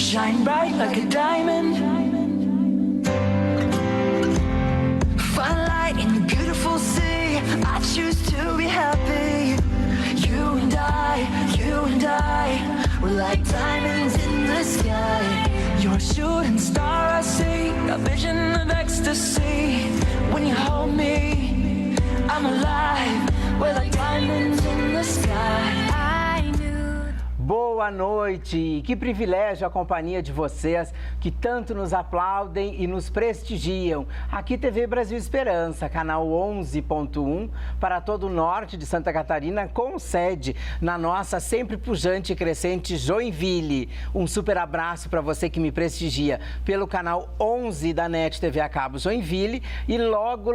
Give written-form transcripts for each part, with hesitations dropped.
shine bright like a diamond. Find light in the beautiful sea. I choose to be happy. You and I, we're like diamonds in the sky. You're a shooting star I see, a vision of ecstasy. When you hold me, I'm alive. We're like diamonds in the sky. Boa noite, que privilégio a companhia de vocês que tanto nos aplaudem e nos prestigiam. Aqui TV Brasil Esperança, canal 11.1 para todo o norte de Santa Catarina, com sede na nossa sempre pujante e crescente Joinville. Um super abraço para você que me prestigia pelo canal 11 da NET TV a cabo Joinville e logo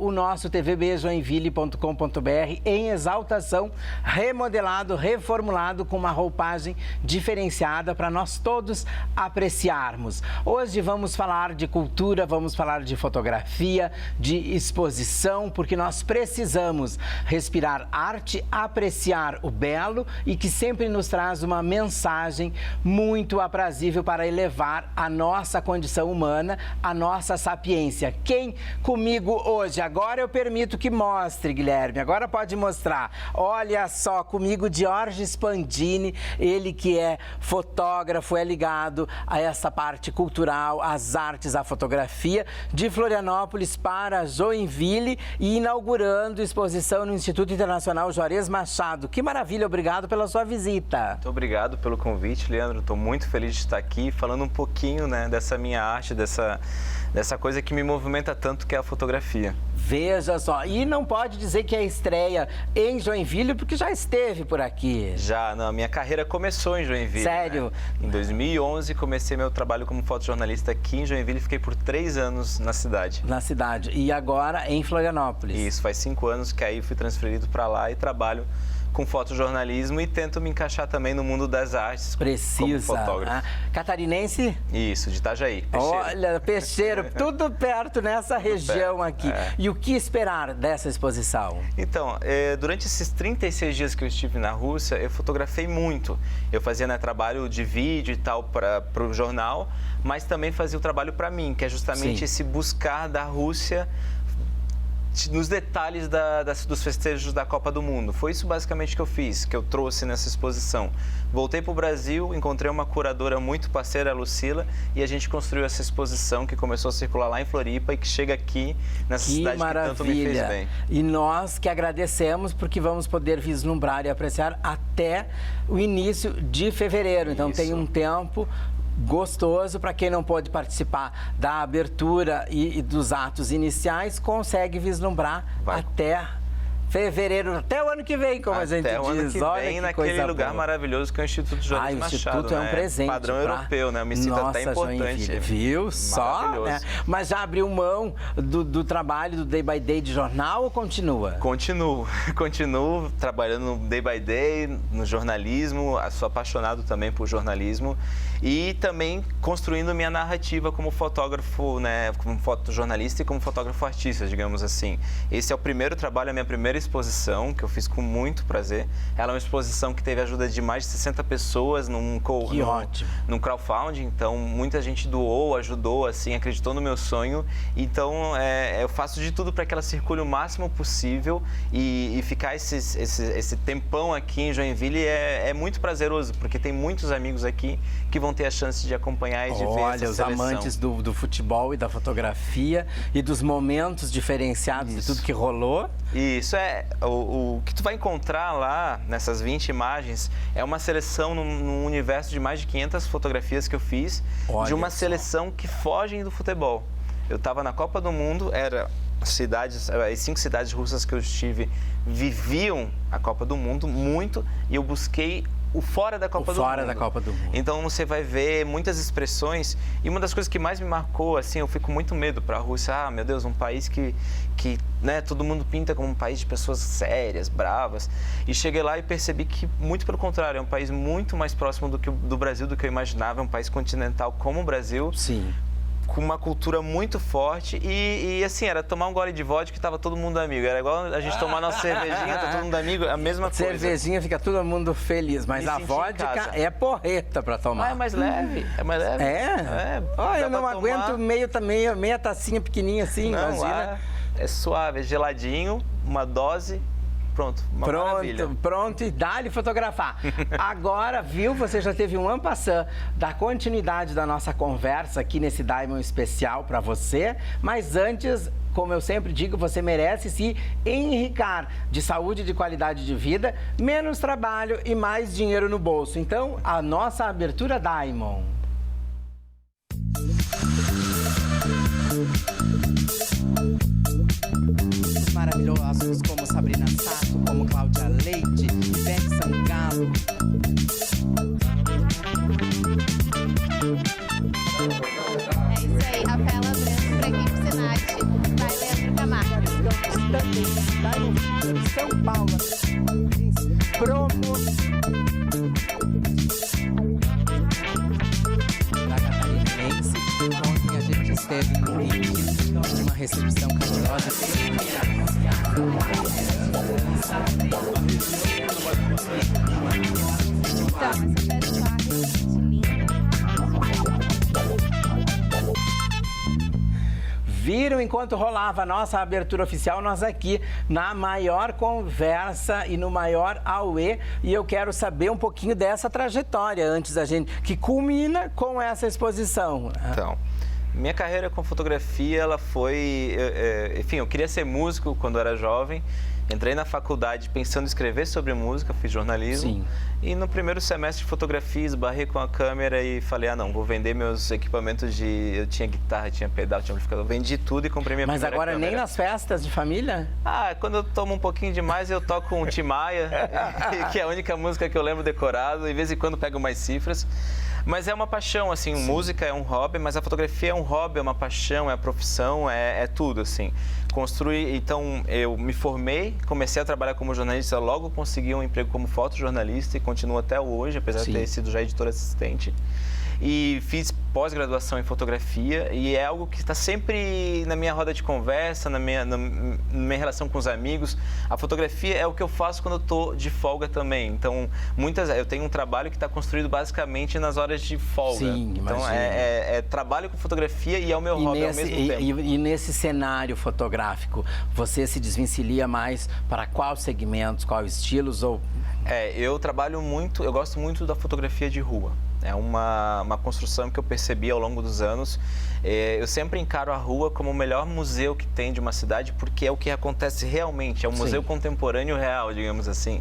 o nosso tvbjoinville.com.br em exaltação, remodelado, reformulado com uma roupagem diferenciada para nós todos apreciarmos. Hoje vamos falar de cultura, vamos falar de fotografia, de exposição, porque nós precisamos respirar arte, apreciar o belo e que sempre nos traz uma mensagem muito aprazível para elevar a nossa condição humana, a nossa sapiência. Quem comigo hoje? Agora eu permito que mostre, Guilherme. Agora pode mostrar. Olha só, comigo Jorge Spandini, ele que é fotógrafo, é ligado a essa parte cultural, às artes, à fotografia, de Florianópolis para Joinville e inaugurando exposição no Instituto Internacional Juarez Machado. Que maravilha, obrigado pela sua visita. Muito obrigado pelo convite, Leandro. Estou muito feliz de estar aqui falando um pouquinho, né, dessa minha arte, dessa coisa que me movimenta tanto, que é a fotografia. Veja só, e não pode dizer que é estreia em Joinville, porque já esteve por aqui. Já, não, a minha carreira começou em Joinville. Sério? Né? Em 2011 comecei meu trabalho como fotojornalista aqui em Joinville e fiquei por 3 anos na cidade. Na cidade, e agora em Florianópolis. Isso, faz 5 anos que aí fui transferido para lá e trabalho com fotojornalismo e tento me encaixar também no mundo das artes. Precisa. Como fotógrafo. Catarinense? Isso, de Itajaí, Peixeiro. Olha, Peixeiro, tudo perto nessa região aqui. É. E o que esperar dessa exposição? Então, durante esses 36 dias que eu estive na Rússia, eu fotografei muito. Eu fazia, né, trabalho de vídeo e tal para o jornal, mas também fazia o trabalho para mim, que é justamente esse buscar da Rússia nos detalhes dos festejos da Copa do Mundo. Foi isso basicamente que eu fiz, que eu trouxe nessa exposição. Voltei para o Brasil, encontrei uma curadora muito parceira, a Lucila, e a gente construiu essa exposição que começou a circular lá em Floripa e que chega aqui, nessa cidade que tanto me fez bem. E nós que agradecemos porque vamos poder vislumbrar e apreciar até o início de fevereiro. Então tem um tempo gostoso para quem não pôde participar da abertura e dos atos iniciais, consegue vislumbrar até fevereiro, até o ano que vem, como a gente diz. Até o ano que vem, naquele lugar maravilhoso que é o Instituto Juarez Machado. O Instituto é um presente. Padrão europeu, né? Eu me sinto até importante. Viu? Só, né? Mas já abriu mão do trabalho do Day by Day de jornal ou continua? Continuo trabalhando no Day by Day, no jornalismo, sou apaixonado também por jornalismo e também construindo minha narrativa como fotógrafo, né? Como fotojornalista e como fotógrafo artista, digamos assim. Esse é o primeiro trabalho, a minha primeira exposição, que eu fiz com muito prazer. Ela é uma exposição que teve a ajuda de mais de 60 pessoas num crowdfunding, então muita gente doou, ajudou, assim, acreditou no meu sonho. Então eu faço de tudo para que ela circule o máximo possível e ficar esse tempão aqui em Joinville é muito prazeroso, porque tem muitos amigos aqui que vão ter a chance de acompanhar e de ver essa seleção. Olha, os amantes do futebol e da fotografia e dos momentos diferenciados de tudo que rolou. Isso, o que tu vai encontrar lá, nessas 20 imagens, é uma seleção num universo de mais de 500 fotografias que eu fiz, de uma seleção que fogem do futebol. Eu estava na Copa do Mundo, as 5 cidades russas que eu estive viviam a Copa do Mundo muito, e eu busquei o fora da Copa do Mundo. Fora da Copa do Mundo. Então você vai ver muitas expressões, e uma das coisas que mais me marcou, assim, eu fico com muito medo para a Rússia. Ah, meu Deus, um país que né, todo mundo pinta como um país de pessoas sérias, bravas. E cheguei lá e percebi que, muito pelo contrário, é um país muito mais próximo do Brasil do que eu imaginava. É um país continental como o Brasil. Sim. com uma cultura muito forte e assim, era tomar um gole de vodka que tava todo mundo amigo. Era igual a gente tomar nossa cervejinha, tá todo mundo amigo, a mesma coisa. Cervejinha fica todo mundo feliz, mas a vodka é porreta pra tomar. Ah, é mais leve, é mais leve. Eu não aguento meia tacinha pequenininha assim, imagina. É suave, é geladinho, uma dose... Pronto, uma maravilha. Pronto, e dá-lhe fotografar. Agora, viu, você já teve um en passant da continuidade da nossa conversa aqui nesse Diamond especial para você, mas antes, como eu sempre digo, você merece se enricar de saúde e de qualidade de vida, menos trabalho e mais dinheiro no bolso. Então, a nossa abertura Diamond. Maravilhosos como Sabrina Sato, como Cláudia Leite, Ivete Sangalo. É isso aí, Rafaela Branco pra equipe Senat, vai Leandro Camargo. Também, Diamond São Paulo, Promo. Da Catarinense, ontem a gente esteve no Rio, uma recepção calorosa. Então, essa festa tá realmente linda. Viram enquanto rolava a nossa abertura oficial, nós aqui na maior conversa e no maior auê, e eu quero saber um pouquinho dessa trajetória antes da gente, que culmina com essa exposição. Então, minha carreira com fotografia, ela foi... enfim, eu queria ser músico quando era jovem. Entrei na faculdade pensando em escrever sobre música, fiz jornalismo. Sim. E no primeiro semestre de fotografia, esbarrei com a câmera e falei, não, vou vender meus equipamentos de... Eu tinha guitarra, tinha pedal, tinha amplificador, vendi tudo e comprei minha primeira câmera. Mas agora nem nas festas de família? Quando eu tomo um pouquinho demais, eu toco um Tim Maia, que é a única música que eu lembro decorado. De vez em quando pego mais cifras. Mas é uma paixão, assim, música é um hobby, mas a fotografia é um hobby, é uma paixão, é a profissão, é tudo, assim. Então, eu me formei, comecei a trabalhar como jornalista, logo consegui um emprego como fotojornalista e continuo até hoje, apesar de ter sido já editor assistente. E fiz pós-graduação em fotografia e é algo que está sempre na minha roda de conversa, na minha relação com os amigos. A fotografia é o que eu faço quando eu estou de folga também. Então, eu tenho um trabalho que está construído basicamente nas horas de folga. Sim, então, é trabalho com fotografia e é o meu hobby ao mesmo tempo. E nesse cenário fotográfico, você se desvencilha mais para quais segmentos, quais estilos ou... Eu trabalho muito, eu gosto muito da fotografia de rua. É uma construção que eu percebi ao longo dos anos. Eu sempre encaro a rua como o melhor museu que tem de uma cidade, porque é o que acontece realmente, é um museu contemporâneo real, digamos assim.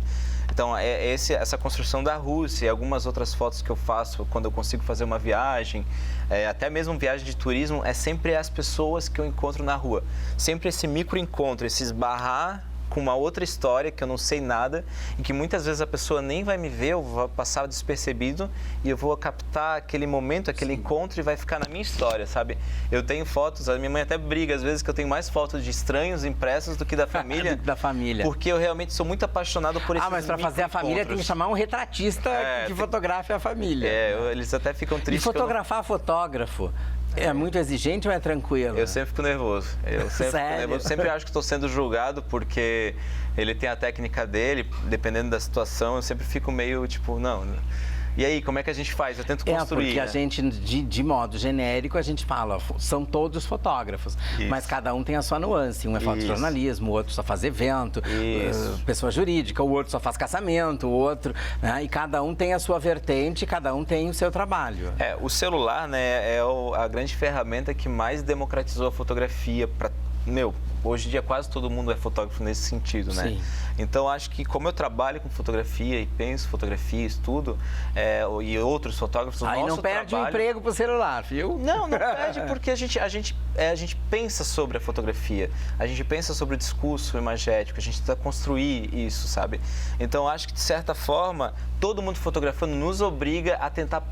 Então, essa construção da Rússia e algumas outras fotos que eu faço quando eu consigo fazer uma viagem, até mesmo viagem de turismo, é sempre as pessoas que eu encontro na rua. Sempre esse microencontro, esse esbarrar com uma outra história que eu não sei nada e que muitas vezes a pessoa nem vai me ver, eu vou passar despercebido e eu vou captar aquele momento, aquele encontro e vai ficar na minha história, sabe? Eu tenho fotos, a minha mãe até briga às vezes que eu tenho mais fotos de estranhos impressos do que da família. Da família. Porque eu realmente sou muito apaixonado por esses mas para fazer a família tem que chamar um retratista que fotografe a família. Eles até ficam tristes. E fotografar fotógrafo é muito exigente ou é tranquilo? Eu sempre fico nervoso. Eu sempre fico nervoso. Sempre acho que estou sendo julgado porque ele tem a técnica dele, dependendo da situação, eu sempre fico meio tipo, não. E aí, como é que a gente faz? Eu tento construir. Porque a gente, de modo genérico, a gente fala, são todos fotógrafos, mas cada um tem a sua nuance. Um é fotojornalismo, o outro só faz evento, pessoa jurídica, o outro só faz casamento, o outro... Né? E cada um tem a sua vertente, cada um tem o seu trabalho. O celular, né, é a grande ferramenta que mais democratizou a fotografia para... Hoje em dia quase todo mundo é fotógrafo nesse sentido, né? Sim. Então, acho que como eu trabalho com fotografia e penso fotografia, estudo, e outros fotógrafos, aí não perde o emprego pro celular, viu? Não perde porque a gente pensa sobre a fotografia, a gente pensa sobre o discurso imagético, a gente tenta construir isso, sabe? Então, acho que, de certa forma, todo mundo fotografando nos obriga a tentar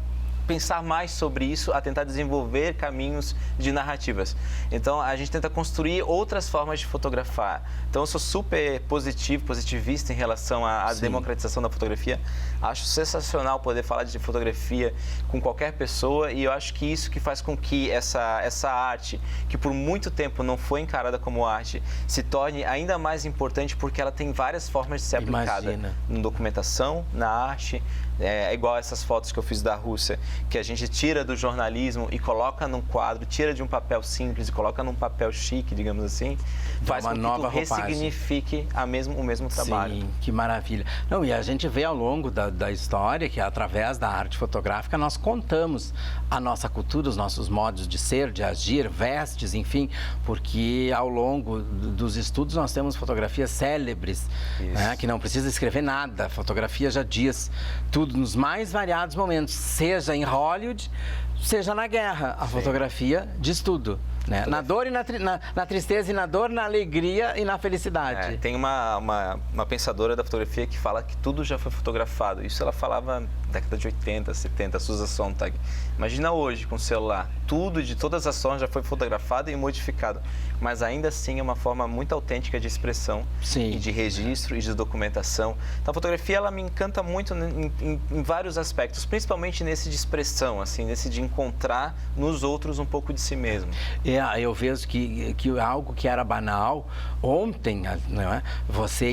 pensar mais sobre isso, a tentar desenvolver caminhos de narrativas. Então, a gente tenta construir outras formas de fotografar. Então, eu sou super positivista em relação à democratização da fotografia. Acho sensacional poder falar de fotografia com qualquer pessoa e eu acho que isso que faz com que essa arte, que por muito tempo não foi encarada como arte, se torne ainda mais importante porque ela tem várias formas de ser aplicada. Imagina. Na documentação, na arte. É igual essas fotos que eu fiz da Rússia, que a gente tira do jornalismo e coloca num quadro, tira de um papel simples e coloca num papel chique, digamos assim, faz uma com que nova tu ressignifique o mesmo trabalho. Sim, que maravilha. Não, e a gente vê ao longo da história que, através da arte fotográfica, nós contamos a nossa cultura, os nossos modos de ser, de agir, vestes, enfim, porque ao longo dos estudos nós temos fotografias célebres, né, que não precisa escrever nada, a fotografia já diz tudo nos mais variados momentos, seja em Hollywood, seja na guerra, a fotografia diz tudo. Né? Na dor e na tristeza e na dor, na alegria e na felicidade. Tem uma pensadora da fotografia que fala que tudo já foi fotografado. Isso ela falava na década de 80, 70, Susan Sontag. Imagina hoje com o celular, tudo de todas as formas já foi fotografado e modificado. Mas ainda assim é uma forma muito autêntica de expressão, e de registro e de documentação. Então a fotografia ela me encanta muito em vários aspectos, principalmente nesse de expressão, assim, nesse de encontrar nos outros um pouco de si mesmo. Eu vejo que algo que era banal ontem, não é? Você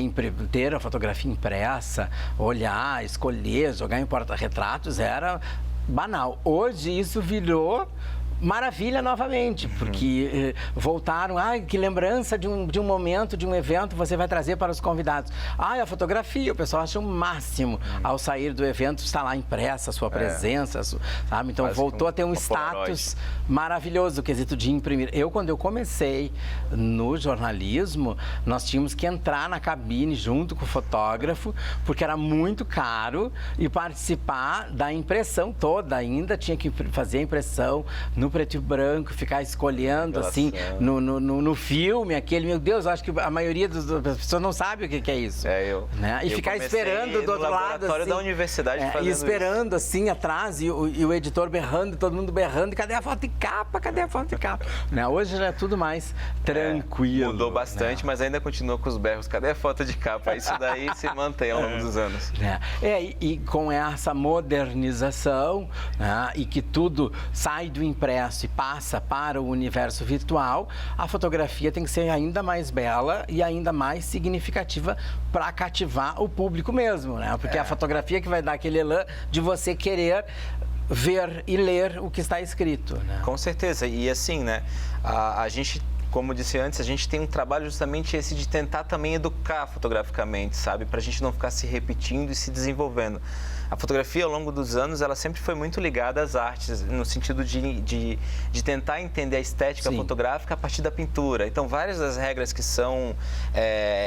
ter a fotografia impressa, olhar, escolher, jogar em porta-retratos era banal. Hoje isso virou maravilha novamente, porque voltaram, que lembrança de um momento, de um evento você vai trazer para os convidados. A fotografia, o pessoal acha o máximo. Ao sair do evento, está lá impressa a sua presença, sabe? Então, voltou a ter um status maravilhoso, o quesito de imprimir. Quando eu comecei no jornalismo, nós tínhamos que entrar na cabine junto com o fotógrafo, porque era muito caro, e participar da impressão toda ainda, tinha que fazer a impressão no preto e branco, ficar escolhendo assim no filme, aquele, meu Deus, acho que a maioria das pessoas não sabe o que é isso. Né? E ficar esperando do outro lado, assim, da universidade fazendo e esperando isso, assim, atrás, e o editor berrando, todo mundo berrando, cadê a foto de capa? Cadê a foto de capa? Né? Hoje já é tudo mais tranquilo. Mudou bastante, mas ainda continua com os berros. Cadê a foto de capa? Isso daí se mantém ao longo dos anos. E com essa modernização, né, e que tudo sai do impresso e passa para o universo virtual, a fotografia tem que ser ainda mais bela e ainda mais significativa para cativar o público mesmo, né? Porque é a fotografia que vai dar aquele elan de você querer ver e ler o que está escrito, né? Com certeza. E assim, né? A gente, como disse antes, a gente tem um trabalho justamente esse de tentar também educar fotograficamente, sabe? Para a gente não ficar se repetindo e se desenvolvendo. A fotografia, ao longo dos anos, ela sempre foi muito ligada às artes, no sentido de tentar entender a estética fotográfica a partir da pintura. Então, várias das regras que são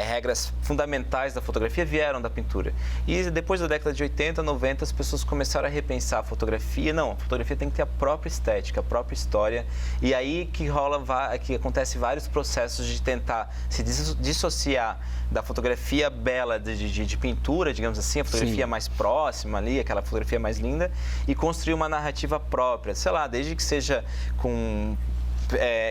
regras fundamentais da fotografia vieram da pintura. E depois da década de 80, 90, as pessoas começaram a repensar a fotografia. Não, a fotografia tem que ter a própria estética, a própria história. E aí que acontece vários processos de tentar se dissociar da fotografia bela de pintura, digamos assim, a fotografia mais próxima ali, aquela fotografia mais linda, e construir uma narrativa própria, sei lá, desde que seja com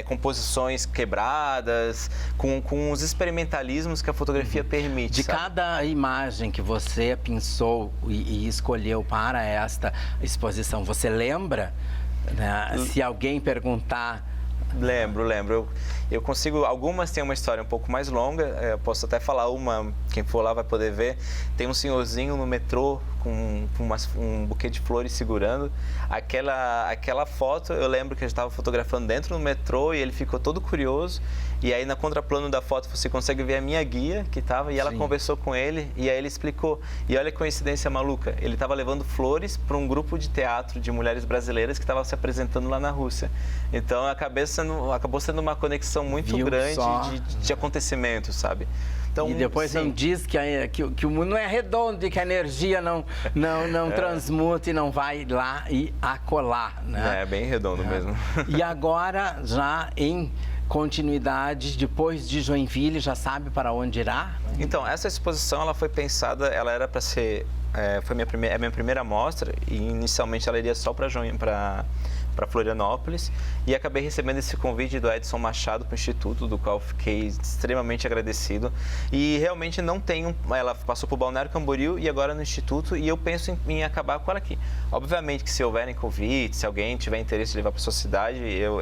composições quebradas, com os experimentalismos que a fotografia permite. De cada imagem que você pensou e escolheu para esta exposição, você lembra? Né? Se alguém perguntar... Lembro. Eu consigo... Algumas têm uma história um pouco mais longa. Eu posso até falar uma, quem for lá vai poder ver. Tem um senhorzinho no metrô com um buquê de flores segurando. Aquela foto, eu lembro que eu estava fotografando dentro do metrô e ele ficou todo curioso. E aí, na contraplano da foto, você consegue ver a minha guia que estava, e ela conversou com ele, e aí ele explicou. E olha a coincidência maluca, ele estava levando flores para um grupo de teatro de mulheres brasileiras que estava se apresentando lá na Rússia. Então, acabou sendo uma conexão muito grande de acontecimentos, sabe? Então, e depois não diz que o mundo não é redondo e que a energia não transmuta e não vai lá e acolá, né? É bem redondo mesmo. E agora, já em continuidade depois de Joinville, já sabe para onde irá? Então, essa exposição ela foi pensada, ela era para ser, foi a minha primeira mostra e inicialmente ela iria só para Florianópolis e acabei recebendo esse convite do Edson Machado para o Instituto, do qual fiquei extremamente agradecido e realmente não tenho, ela passou por Balneário Camboriú e agora no Instituto e eu penso em acabar com ela aqui. Obviamente que se houverem convites, se alguém tiver interesse de levar para sua cidade, eu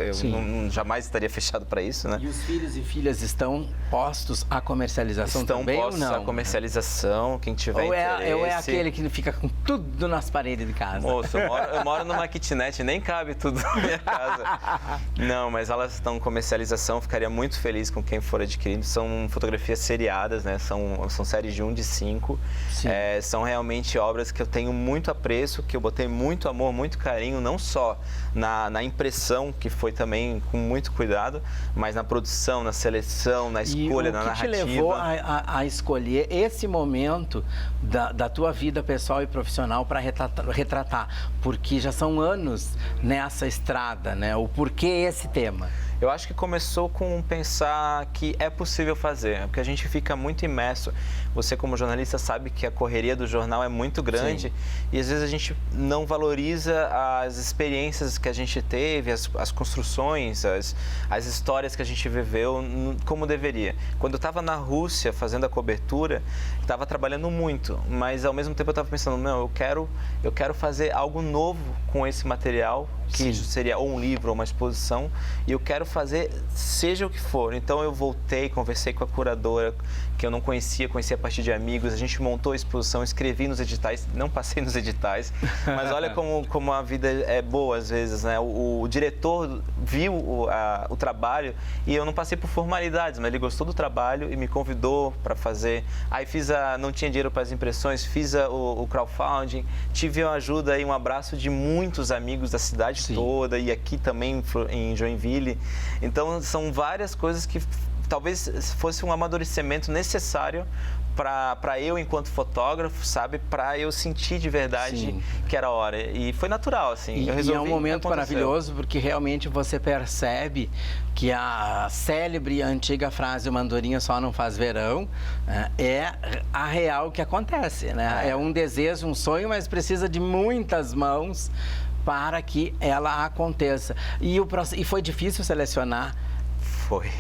jamais estaria fechado para isso, né? E os filhos e filhas estão postos à comercialização também ou não? Estão postos à comercialização, quem tiver interesse. Ou é aquele que fica com tudo nas paredes de casa? Moço, eu moro numa kitnet, nem cabe tudo na minha casa. Não, mas elas estão em comercialização, ficaria muito feliz com quem for adquirindo. São fotografias seriadas, né? São séries de 1 de 5. São realmente obras que eu tenho muito apreço, que eu botei muito amor, muito carinho, não só na impressão, que foi também com muito cuidado, mas na produção, na seleção, na escolha, na narrativa. O que te levou a escolher esse momento da tua vida pessoal e profissional para retratar? Porque já são anos nessa estrada, né? O porquê esse tema? Eu acho que começou com pensar que é possível fazer, porque a gente fica muito imerso. Você, como jornalista, sabe que a correria do jornal é muito grande. Sim. E às vezes a gente não valoriza as experiências que a gente teve, as construções, as histórias que a gente viveu como deveria. Quando eu estava na Rússia fazendo a cobertura, estava trabalhando muito, mas ao mesmo tempo eu estava pensando, não, eu quero fazer algo novo com esse material, que seria ou um livro ou uma exposição, e eu quero fazer seja o que for. Então eu voltei, conversei com a curadora, que eu não conhecia a partir de amigos, a gente montou a exposição, escrevi nos editais, não passei nos editais, mas olha como a vida é boa às vezes, né? O diretor viu o trabalho e eu não passei por formalidades, mas ele gostou do trabalho e me convidou para fazer. Aí não tinha dinheiro para as impressões, fiz o crowdfunding, tive a ajuda e um abraço de muitos amigos da cidade toda e aqui também em Joinville. Então são várias coisas que talvez fosse um amadurecimento necessário para eu, enquanto fotógrafo, sabe, para eu sentir de verdade que era a hora. E foi natural, assim. Eu resolvi, e é um momento maravilhoso porque realmente você percebe que a célebre e antiga frase "o Mandorinha só não faz verão" é a real que acontece, né? É um desejo, um sonho, mas precisa de muitas mãos para que ela aconteça. E foi difícil selecionar?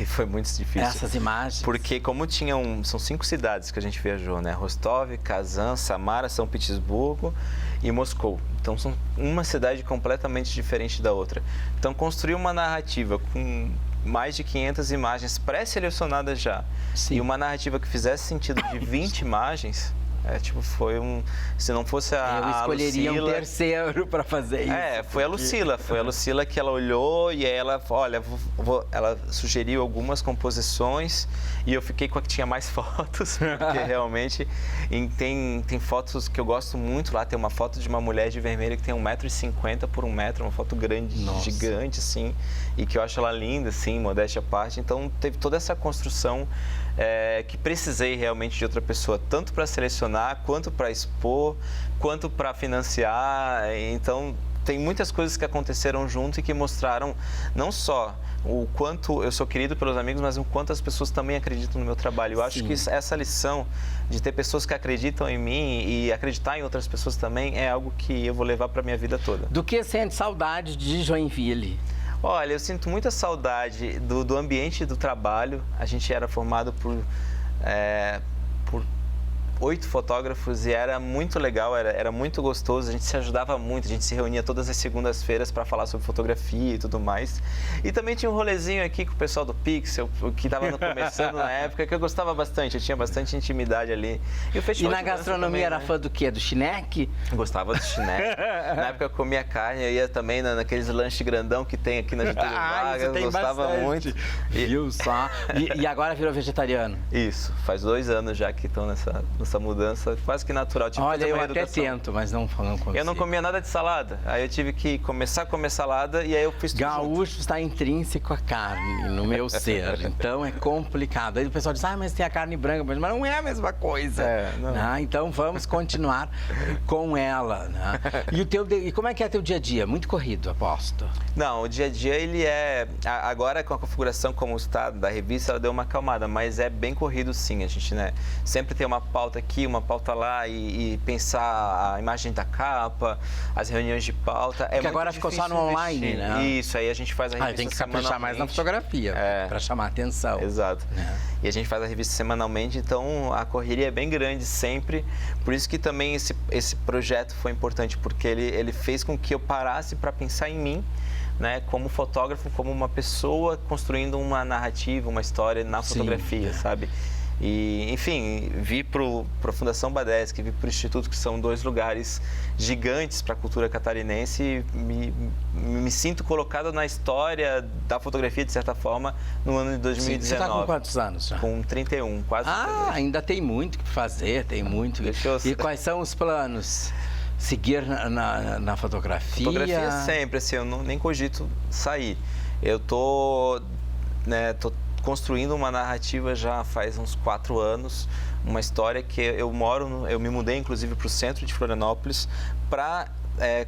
Foi muito difícil. Essas imagens? Porque como são 5 cidades que a gente viajou, né? Rostov, Kazan, Samara, São Petersburgo e Moscou. Então são uma cidade completamente diferente da outra. Então construir uma narrativa com mais de 500 imagens pré-selecionadas já e uma narrativa que fizesse sentido de 20 imagens... se não fosse a Eu escolheria Lucila, um terceiro para fazer isso. Foi a Lucila que ela olhou e aí ela, olha, ela sugeriu algumas composições e eu fiquei com a que tinha mais fotos, porque realmente tem fotos que eu gosto muito lá, tem uma foto de uma mulher de vermelho que tem 1,50 m por 1 metro, uma foto grande, gigante, assim, e que eu acho ela linda, assim, modéstia à parte. Então teve toda essa construção que precisei realmente de outra pessoa, tanto para selecionar, quanto para expor, quanto para financiar. Então, tem muitas coisas que aconteceram junto e que mostraram não só o quanto eu sou querido pelos amigos, mas o quanto as pessoas também acreditam no meu trabalho. Eu acho que essa lição de ter pessoas que acreditam em mim e acreditar em outras pessoas também é algo que eu vou levar para a minha vida toda. Do que sente saudade de Joinville? Olha, eu sinto muita saudade do ambiente do trabalho. A gente era formado por 8 fotógrafos e era muito legal, era muito gostoso, a gente se ajudava muito, a gente se reunia todas as segundas-feiras para falar sobre fotografia e tudo mais. E também tinha um rolezinho aqui com o pessoal do Pixel, que estava começando na época, que eu gostava bastante, eu tinha bastante intimidade ali. E na gastronomia era fã do quê? Do Chineque? Gostava do Chineque. Na época eu comia carne, eu ia também naqueles lanches grandão que tem aqui na Getúlio Vargas, eu gostava muito. Viu só? E agora virou vegetariano? Isso, faz 2 anos já que estou nessa essa mudança quase que natural. Tive que Olha, fazer eu uma até reeducação. tento, mas não consigo. Eu não comia nada de salada, aí eu tive que começar a comer salada e aí eu fiz tudo junto. Gaúcho está intrínseco à carne no meu ser, então é complicado. Aí o pessoal diz, mas tem a carne branca, mas não é a mesma coisa. Não. Né? Então vamos continuar com ela. Né? E como é que é teu dia a dia? Muito corrido, aposto. Não, o dia a dia ele é... Agora com a configuração como está da revista, ela deu uma acalmada, mas é bem corrido sim. A gente, né, sempre tem uma pauta aqui, uma pauta lá e pensar a imagem da capa, as reuniões de pauta. Porque agora ficou só no online, né? Isso, aí a gente faz a revista Tem que caprichar mais na fotografia, para chamar atenção. Exato. E a gente faz a revista semanalmente, então a correria é bem grande sempre. Por isso que também esse projeto foi importante, porque ele fez com que eu parasse para pensar em mim, né, como fotógrafo, como uma pessoa construindo uma narrativa, uma história na fotografia, sabe? E, enfim, vi para a Fundação Badeschi, vi para o Instituto, que são 2 lugares gigantes para a cultura catarinense, e me sinto colocado na história da fotografia, de certa forma, no ano de 2019. Você está com quantos anos já? Com 31, quase 31. Ainda tem muito que fazer, tem muito. E quais são os planos? Seguir na fotografia? Fotografia sempre, assim, eu nem cogito sair. Eu tô construindo uma narrativa já faz uns 4 anos, uma história que eu me mudei inclusive para o centro de Florianópolis para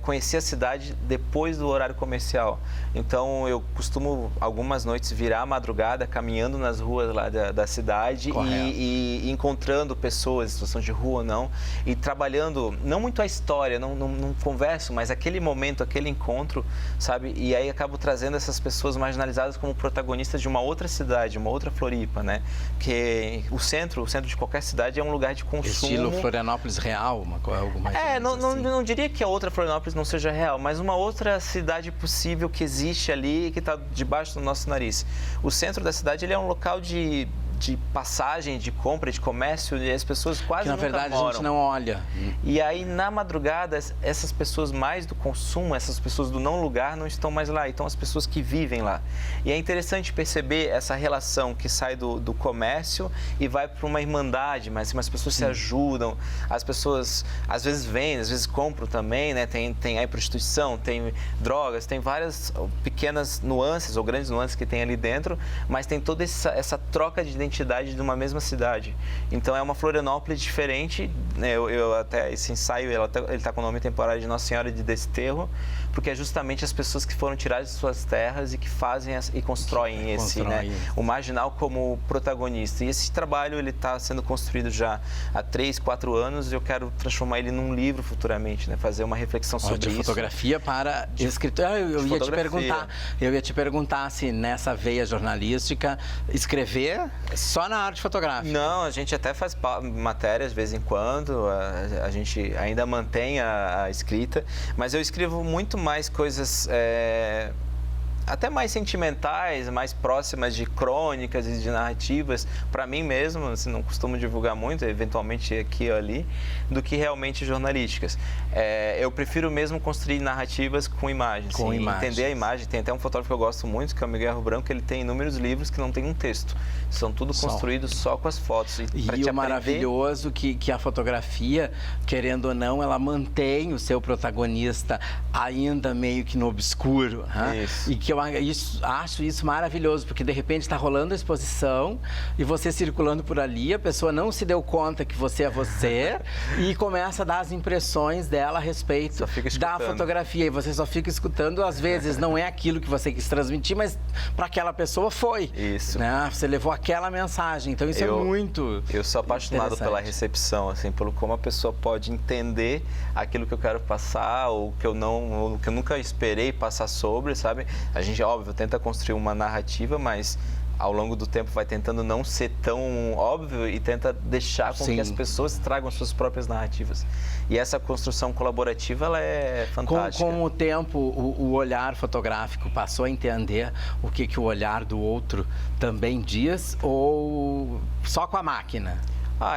conhecer a cidade depois do horário comercial. Então eu costumo algumas noites virar à madrugada caminhando nas ruas lá da cidade e encontrando pessoas em situação de rua ou não, e trabalhando não muito a história, não converso, mas aquele momento, aquele encontro, sabe? E aí acabo trazendo essas pessoas marginalizadas como protagonistas de uma outra cidade, uma outra Floripa, né? Porque o centro de qualquer cidade é um lugar de consumo. Estilo Florianópolis real, algo mais não diria que a outra Florianópolis não seja real, mas uma outra cidade possível que existe ali e que está debaixo do nosso nariz. O centro da cidade ele é um local de passagem, de compra, de comércio, e as pessoas quase nunca moram. Na verdade, a gente não olha. E aí, na madrugada, essas pessoas mais do consumo, essas pessoas do não lugar, não estão mais lá. Então, as pessoas que vivem lá. E é interessante perceber essa relação que sai do comércio e vai para uma irmandade, mas as pessoas se ajudam, as pessoas, às vezes, vendem, às vezes compram também, né? Tem aí prostituição, tem drogas, tem várias pequenas nuances ou grandes nuances que tem ali dentro, mas tem toda essa troca de identidade de uma mesma cidade. Então é uma Florianópolis diferente, né? Eu até esse ensaio ele está com o nome temporário de Nossa Senhora de Desterro, porque é justamente as pessoas que foram tiradas de suas terras e que fazem e constroem o marginal como protagonista. E esse trabalho ele está sendo construído já há 3, 4 anos e eu quero transformar ele num livro futuramente, né? Fazer uma reflexão sobre isso. Fotografia para escritor. Eu ia te perguntar se nessa veia jornalística escrever só na arte fotográfica. Não, a gente até faz matérias de vez em quando, a gente ainda mantém a escrita, mas eu escrevo muito mais coisas até mais sentimentais, mais próximas de crônicas e de narrativas, para mim mesmo, assim, não costumo divulgar muito, eventualmente aqui ou ali, do que realmente jornalísticas. Eu prefiro mesmo construir narrativas com imagens, entender a imagem. Tem até um fotógrafo que eu gosto muito, que é o Miguel Branco, ele tem inúmeros livros que não tem um texto, são tudo construídos só com as fotos. E o maravilhoso que a fotografia, querendo ou não, ela mantém o seu protagonista ainda meio que no obscuro, né? E que eu acho isso maravilhoso, porque de repente está rolando a exposição e você circulando por ali, a pessoa não se deu conta que você é você e começa a dar as impressões dela a respeito da fotografia, e você só fica escutando, às vezes não é aquilo que você quis transmitir, mas para aquela pessoa foi. Isso. Né? Você levou aquela mensagem, então isso é muito Eu sou apaixonado pela recepção, assim, pelo como a pessoa pode entender aquilo que eu quero passar ou que eu nunca esperei passar sobre, sabe? A gente, óbvio, tenta construir uma narrativa, mas ao longo do tempo vai tentando não ser tão óbvio e tenta deixar com que as pessoas tragam suas próprias narrativas. E essa construção colaborativa, ela é fantástica. Com o tempo, o olhar fotográfico passou a entender o que o olhar do outro também diz, ou só com a máquina?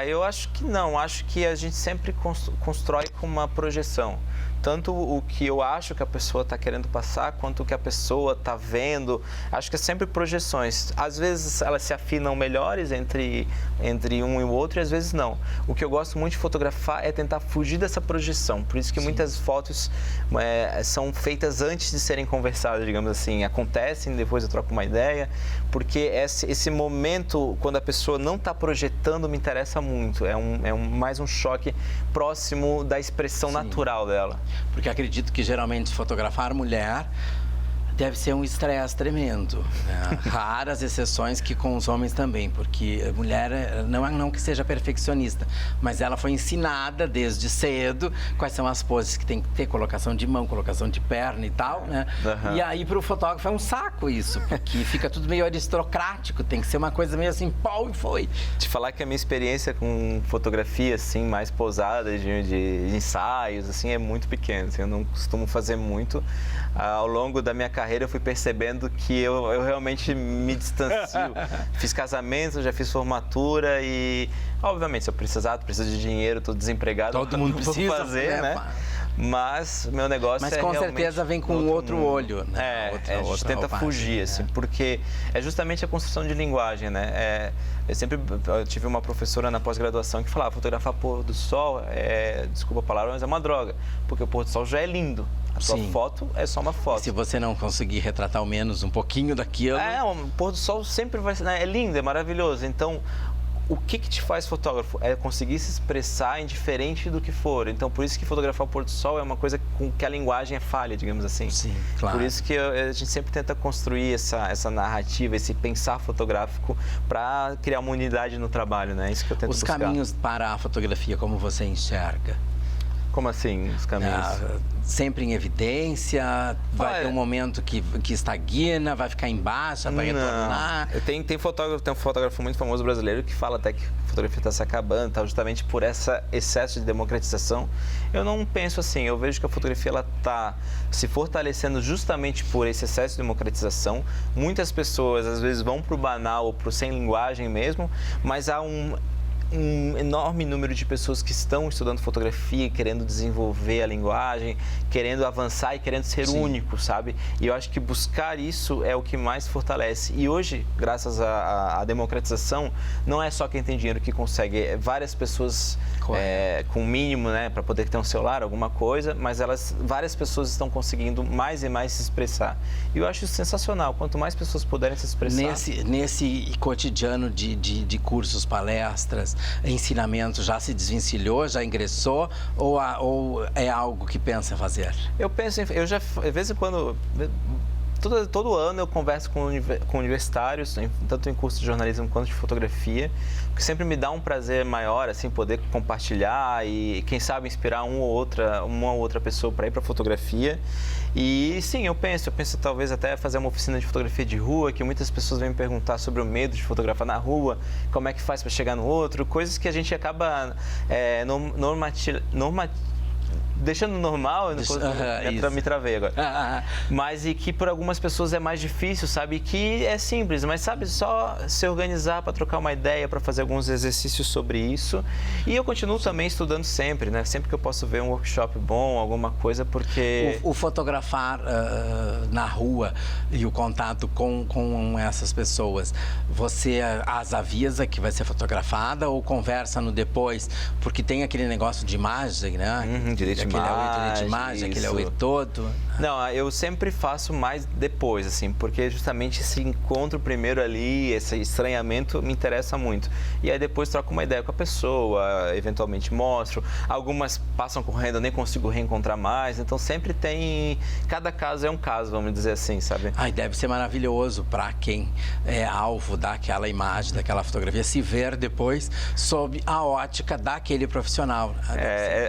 Eu acho que não. Acho que a gente sempre constrói com uma projeção. tanto o que eu acho que a pessoa está querendo passar, quanto o que a pessoa está vendo. Acho que é sempre projeções. Às vezes elas se afinam melhores entre um e o outro, e às vezes não. O que eu gosto muito de fotografar é tentar fugir dessa projeção. Por isso que muitas fotos são feitas antes de serem conversadas, digamos assim. Acontecem, depois eu troco uma ideia, porque esse momento, quando a pessoa não está projetando, me interessa muito. Mais um choque próximo da expressão natural dela. Porque acredito que geralmente fotografar mulher deve ser um estresse tremendo, né? Raras exceções que com os homens também, porque a mulher não que seja perfeccionista, mas ela foi ensinada desde cedo quais são as poses que tem que ter, colocação de mão, colocação de perna e tal, né? E aí para o fotógrafo é um saco isso, porque fica tudo meio aristocrático, tem que ser uma coisa meio assim, pau e foi. Te falar que a minha experiência com fotografia, assim, mais posada, de ensaios, assim, é muito pequena, assim, eu não costumo fazer muito. Ao longo da minha carreira eu fui percebendo que eu realmente me distancio. Fiz casamento, já fiz formatura e, obviamente, se eu preciso de dinheiro, estou desempregado. Todo mundo precisa fazer, né? Mas meu negócio Mas com certeza vem com outro olho, né? A gente tenta fugir, assim, porque é justamente a construção de linguagem, né? Eu tive uma professora na pós-graduação que falava, fotografar pôr do sol, desculpa a palavra, mas é uma droga, porque o pôr do sol já é lindo. A sua foto é só uma foto. E se você não conseguir retratar ao menos um pouquinho daquilo... O pôr do sol sempre vai ser... Né? É lindo, é maravilhoso. Então, o que te faz fotógrafo? É conseguir se expressar indiferente do que for. Então, por isso que fotografar o pôr do sol é uma coisa com que a linguagem é falha, digamos assim. Sim, claro. Por isso que a gente sempre tenta construir essa narrativa, esse pensar fotográfico para criar uma unidade no trabalho, né? Isso que eu tento buscar. Os caminhos para a fotografia, como você enxerga? Como assim, os caminhos? Sempre em evidência, vai ter um momento que estagna, vai ficar em baixa, vai retornar. Tem um fotógrafo muito famoso brasileiro que fala até que a fotografia está se acabando, tá, justamente por esse excesso de democratização. Eu não penso assim, eu vejo que a fotografia está se fortalecendo justamente por esse excesso de democratização. Muitas pessoas às vezes vão para o banal ou para o sem linguagem mesmo, mas há um enorme número de pessoas que estão estudando fotografia, querendo desenvolver a linguagem, querendo avançar e querendo ser único, sabe? E eu acho que buscar isso é o que mais fortalece. E hoje, graças à democratização, não é só quem tem dinheiro que consegue, várias pessoas com o mínimo, né, para poder ter um celular, alguma coisa, mas várias pessoas estão conseguindo mais e mais se expressar. E eu acho isso sensacional. Quanto mais pessoas puderem se expressar... Nesse cotidiano de cursos, palestras, ensinamento, já se desvencilhou, já ingressou ou é algo que pensa fazer? Eu penso, de vez em quando, todo ano eu converso com universitários, tanto em curso de jornalismo quanto de fotografia, que sempre me dá um prazer maior, assim, poder compartilhar e, quem sabe, inspirar uma ou outra pessoa para ir para fotografia. E sim, eu penso talvez até fazer uma oficina de fotografia de rua, que muitas pessoas vêm me perguntar sobre o medo de fotografar na rua, como é que faz para chegar no outro, coisas que a gente acaba deixando normal, me travei agora. Mas e que por algumas pessoas é mais difícil, sabe? Que é simples, mas sabe, só se organizar para trocar uma ideia, para fazer alguns exercícios sobre isso. E eu continuo também estudando sempre, né? Sempre que eu posso ver um workshop bom, alguma coisa, porque... O fotografar na rua e o contato com essas pessoas, você as avisa que vai ser fotografada ou conversa no depois? Porque tem aquele negócio de imagem, né? Direito de imagem, aquele é o todo. Não, eu sempre faço mais depois, assim, porque justamente esse encontro primeiro ali, esse estranhamento me interessa muito. E aí depois troco uma ideia com a pessoa, eventualmente mostro. Algumas passam correndo, eu nem consigo reencontrar mais. Então sempre tem... Cada caso é um caso, vamos dizer assim, sabe? Ai, deve ser maravilhoso para quem é alvo daquela imagem, daquela fotografia, se ver depois sob a ótica daquele profissional.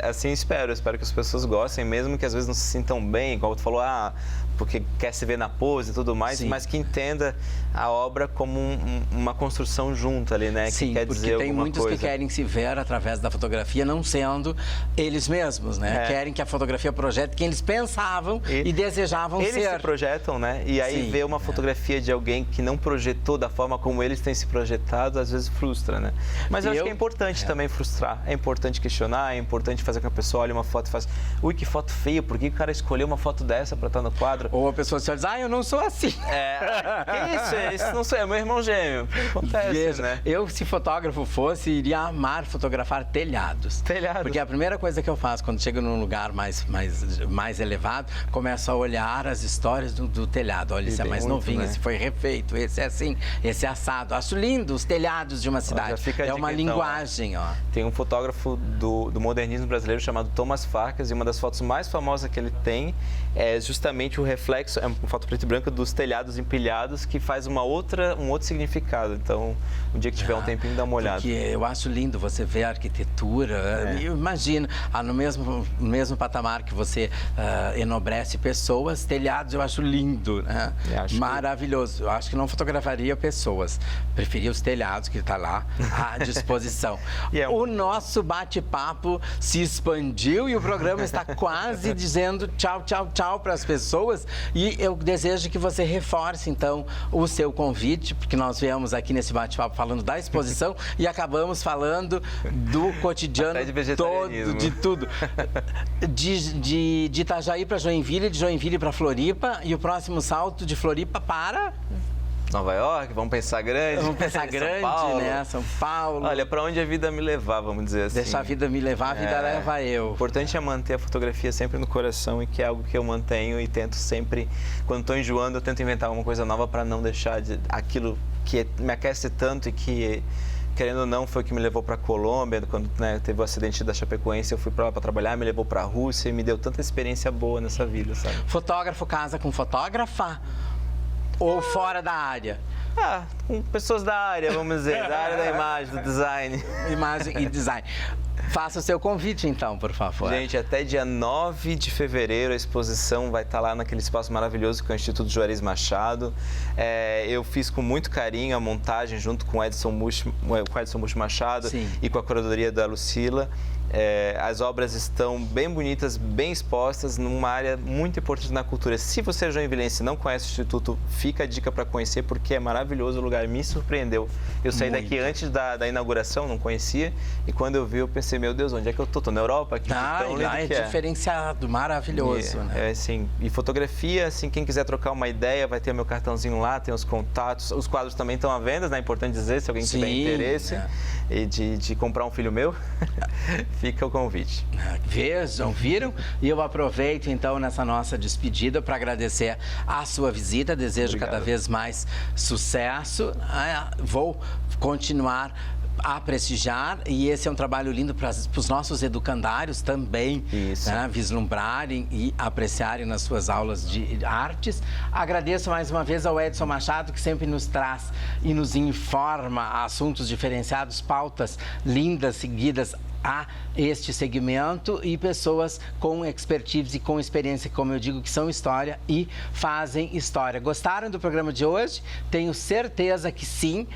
Assim espero que as pessoas gostem, mesmo que às vezes não se sintam bem, igual tu falou, porque quer se ver na pose e tudo mais, Sim. mas que entenda a obra como uma construção junta ali, né? Sim, que quer porque dizer tem alguma muitos coisa. que querem se ver através da fotografia, não sendo eles mesmos, né? Querem que a fotografia projete quem eles pensavam e desejavam eles ser. Eles se projetam, né? E aí Sim, ver uma fotografia de alguém que não projetou da forma como eles têm se projetado, às vezes frustra, né? Mas eu acho que é importante também frustrar, é importante questionar, é importante fazer com que a pessoa olhe uma foto e faça, ui, que foto feia, por que o cara escolheu uma foto dessa para estar no quadro? Ou a pessoa se olha e diz, eu não sou assim. Que isso? Isso não sou eu, é meu irmão gêmeo. Acontece, Veja, né? eu, se fotógrafo fosse, iria amar fotografar telhados. Telhados. Porque a primeira coisa que eu faço quando chego num lugar mais elevado, começo a olhar as histórias do telhado. Olha, esse é mais novinho, esse foi refeito, esse é assim, esse é assado. Acho lindo os telhados de uma cidade. É uma linguagem, ó. Tem um fotógrafo do modernismo brasileiro chamado Thomas Farkas, e uma das fotos mais famosas que ele tem é justamente o reflexo, é uma foto preto e branca dos telhados empilhados, que faz um outro significado. Então, um dia que tiver um tempinho, dá uma olhada. Porque eu acho lindo você ver a arquitetura. Eu imagino, no mesmo patamar que você enobrece pessoas, telhados eu acho lindo, né? Maravilhoso. Eu acho que não fotografaria pessoas, preferia os telhados que está lá à disposição. O nosso bate-papo se expandiu e o programa está quase dizendo tchau, tchau, tchau para as pessoas, e eu desejo que você reforce então o seu convite, porque nós viemos aqui nesse bate-papo falando da exposição e acabamos falando do cotidiano todo, de tudo. De Itajaí para Joinville, de Joinville para Floripa, e o próximo salto de Floripa para... Nova York, vamos pensar grande. Vamos pensar grande, né? São Paulo. Olha, para onde a vida me levar, vamos dizer assim. Deixa a vida me levar, a vida leva eu. O importante é manter a fotografia sempre no coração, e que é algo que eu mantenho e tento sempre, quando estou enjoando, eu tento inventar alguma coisa nova para não deixar aquilo que me aquece tanto e que, querendo ou não, foi o que me levou para a Colômbia, quando teve o acidente da Chapecoense, eu fui para lá para trabalhar, me levou para a Rússia e me deu tanta experiência boa nessa vida, sabe? Fotógrafo casa com fotógrafa? Ou fora da área? Com pessoas da área, vamos dizer, da área da imagem, do design. Imagem e design. Faça o seu convite, então, por favor. Gente, até dia 9 de fevereiro a exposição vai estar lá naquele espaço maravilhoso que é o Instituto Juarez Machado. Eu fiz com muito carinho a montagem junto com o Edson Mushi Machado. Sim. E com a curadoria da Lucila. As obras estão bem bonitas, bem expostas, numa área muito importante na cultura. Se você é joinvilense e não conhece o Instituto, fica a dica para conhecer, porque é maravilhoso o lugar, me surpreendeu. Eu saí daqui antes da inauguração, não conhecia, e quando eu vi, eu pensei, meu Deus, onde é que eu tô? Tô na Europa aqui. Lá é diferenciado, maravilhoso. Né? Assim, e fotografia, assim, quem quiser trocar uma ideia, vai ter o meu cartãozinho lá, tem os contatos, os quadros também estão à venda, né? É importante dizer, se alguém tiver interesse e de comprar um filho meu. Fica o convite. Vejam, viram? E eu aproveito, então, nessa nossa despedida para agradecer a sua visita. Desejo cada vez mais sucesso. Vou continuar a prestigiar, e esse é um trabalho lindo para os nossos educandários também, né, vislumbrarem e apreciarem nas suas aulas de artes. Agradeço mais uma vez ao Edson Machado, que sempre nos traz e nos informa assuntos diferenciados, pautas lindas seguidas a este segmento, e pessoas com expertise e com experiência, como eu digo, que são história e fazem história. Gostaram do programa de hoje? Tenho certeza que sim.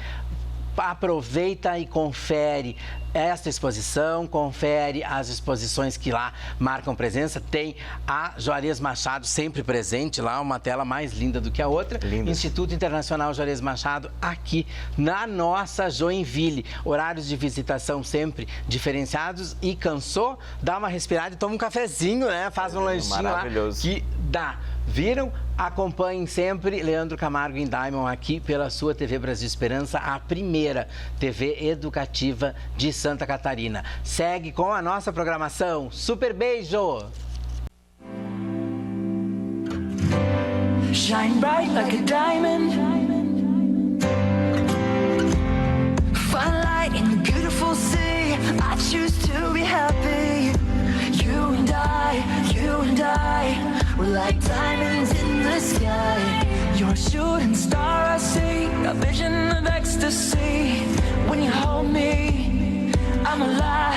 Aproveita e confere esta exposição, confere as exposições que lá marcam presença. Tem a Juarez Machado sempre presente lá, uma tela mais linda do que a outra. Linda. Instituto Internacional Juarez Machado, aqui na nossa Joinville. Horários de visitação sempre diferenciados, e cansou? Dá uma respirada e toma um cafezinho, né? Faz um lanchinho lá que dá. Viram? Acompanhem sempre Leandro Camargo em Diamond aqui pela sua TV Brasil Esperança, a primeira TV educativa de Santa Catarina. Segue com a nossa programação. Super beijo! Shine bright like a diamond. Find light in the beautiful sea. I choose to be happy. You and I, we're like diamonds in the sky. You're a shooting star, I see, a vision of ecstasy. When you hold me, I'm alive.